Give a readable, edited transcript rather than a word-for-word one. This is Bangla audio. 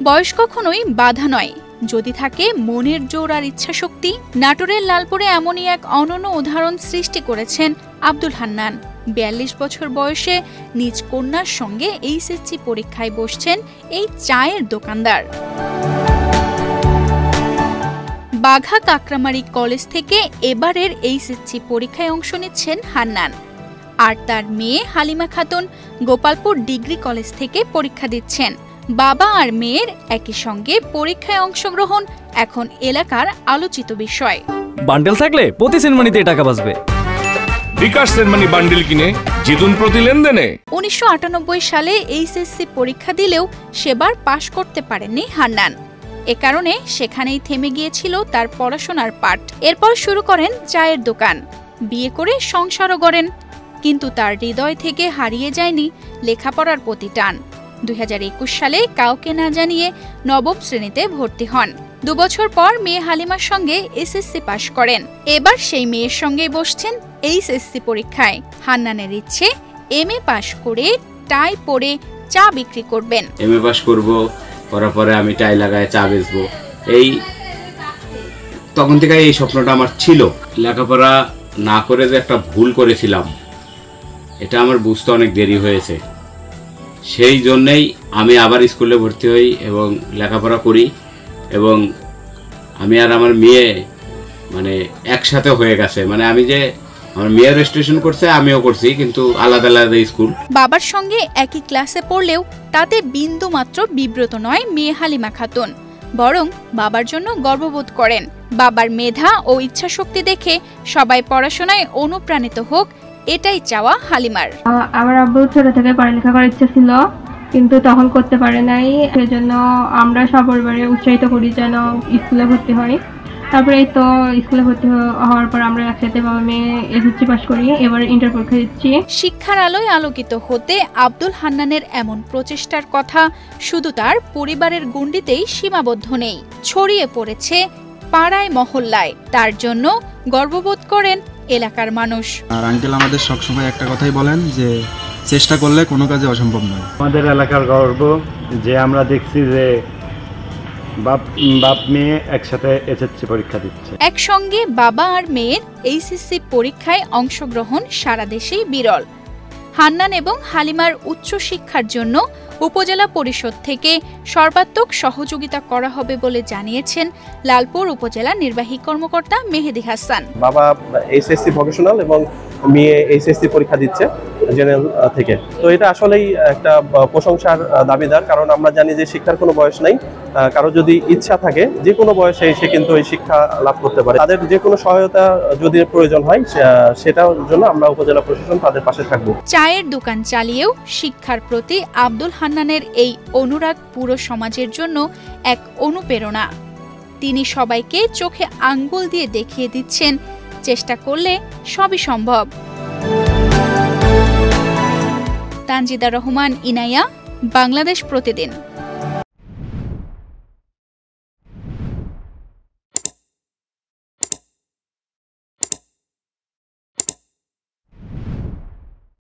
বয়স কখনোই বাধা নয়, যদি থাকে মনের জোর আর ইচ্ছাশক্তি। নাটোরের লালপুরে এমনই এক অনন্য উদাহরণ সৃষ্টি করেছেন আব্দুল হান্নান। ৪২ বছর বয়সে নিজ কন্যার সঙ্গে এইচএসসি পরীক্ষায় বসছেন এই চায়ের দোকানদার। বাঘা কাকরামারি কলেজ থেকে এবারের এইচএসসি পরীক্ষায় অংশ নিচ্ছেন হান্নান, আর তার মেয়ে হালিমা খাতুন গোপালপুর ডিগ্রি কলেজ থেকে পরীক্ষা দিচ্ছেন। বাবা আর মেয়ের একই সঙ্গে পরীক্ষায় অংশগ্রহণ এখন এলাকার আলোচিত বিষয়। বান্ডেল থাকলে প্রতি সেনমানিতে টাকা বাঁচবে। বিকাশ সেনমানি বান্ডেল কিনে জিতুন প্রতি লেনদেনে। ১৯৯৮ সালে এইচএসসি পরীক্ষা দিলেও সেবার পাশ করতে পারেননি হান্নান। এ কারণে সেখানেই থেমে গিয়েছিল তার পড়াশোনার পাঠ। এরপর শুরু করেন চায়ের দোকান, বিয়ে করে সংসারও গড়েন। কিন্তু তার হৃদয় থেকে হারিয়ে যায়নি লেখাপড়ার প্রতি টান। ২০২১ সালে কাউকে না জানিয়ে নবম শ্রেণীতে ভর্তি হন। ২ বছর পর মেয়ে হালিমার সঙ্গে এসএসসি পাশ করেন। এবার সেই মেয়ের সঙ্গে বসছেন এইচএসসি পরীক্ষায়। হান্নানের ইচ্ছে এমএ পাশ করে টাই পরে চা বিক্রি করবেন। এমএ পাশ করব, করার পরে আমি টাই লাগায় চা বেচবো, এই তখন থেকে এই স্বপ্নটা আমার ছিল। লেখাপড়া না করে যে একটা ভুল করেছিলাম এটা আমার বুঝতে অনেক দেরি হয়েছে। সেই জন্যেই আমি আবার স্কুলে ভর্তি হই এবং লেখাপড়া করি, এবং আমি আর আমার মেয়ে মানে একসাথে হয়ে গেছে। মানে আমি যে আমার মেয়ে রেজিস্ট্রেশন করছে, আমিও করছি, কিন্তু আলাদা আলাদা স্কুল। বাবার সঙ্গে একই ক্লাসে পড়লেও তাতে বিন্দু মাত্র বিব্রত নয় মেয়ে হালিমা খাতুন, বরং বাবার জন্য গর্ববোধ করেন। বাবার মেধা ও ইচ্ছাশক্তি দেখে সবাই পড়াশোনায় অনুপ্রাণিত হোক, এটাই চাওয়া হালিমার। আমার আব্বু ছোট থেকে পড়ালেখা করার ইচ্ছা ছিল, কিন্তু তখন করতে পারে নাই। সেজন্য আমরা সপরিবারে উৎসাহিত করি যেন স্কুলে ভর্তি হয়। তারপরে এই তো স্কুলে ভর্তি হওয়ার পর আমরা একসাথে বাবা মেয়ে এসএসসি পাস করি, এবার ইন্টার পরীক্ষা দিচ্ছি। শিক্ষার আলোয় আলোকিত হতে আব্দুল হান্নানের এমন প্রচেষ্টার কথা শুধু তার পরিবারের গণ্ডিতেই সীমাবদ্ধ নেই, ছড়িয়ে পড়েছে পাড়ায় মহল্লায়। তার জন্য গর্ববোধ করেন এলাকার মানুষ। আর আঙ্কেল আমাদের সবসময় একটা কথাই বলেন যে চেষ্টা করলে কোনো কাজে অসম্ভব নয়। আমাদের এলাকার গর্ব যে আমরা দেখছি যে বাপ মেয়ে একসাথে এসএসসি পরীক্ষা দিচ্ছে। একসঙ্গে বাবা আর মেয়ের এইচএসসি পরীক্ষায় অংশগ্রহণ সারা দেশেই বিরল। হান্নান এবং হালিমার উচ্চ শিক্ষার জন্য উপজেলা পরিষদ থেকে সর্বাত্মক সহযোগিতা করা হবে বলে জানিয়েছেন লালপুর উপজেলা নির্বাহী কর্মকর্তা মেহেদি হাসান। বাবা এইচএসসি ভোকেশনাল এবং মেয়ে এইচএসসি পরীক্ষা দিচ্ছে জেনারেল থেকে। তো এটা আসলেই একটা প্রশংসার দাবিদার, কারণ আমরা জানি যে শিক্ষার কোনো বয়স নেই। কারো যদি ইচ্ছা থাকে যে কোনো বয়সে সে কিন্তু এই শিক্ষা লাভ করতে পারে। তাদের যে কোনো সহায়তা যদি প্রয়োজন হয় সেটার জন্য আমরা উপজেলা প্রশাসন তাদের পাশে থাকব। চায়ের দোকান চালিয়েও শিক্ষার প্রতি আব্দুল হান্নানের এই অনুরাগ পুরো সমাজের জন্য এক অনুপ্রেরণা। তিনি সবাইকে চোখে আঙ্গুল দিয়ে দেখিয়ে দিচ্ছেন চেষ্টা করলে সবই সম্ভব। তানজিদা রহমান, ইনায়া, বাংলাদেশ প্রতিদিন।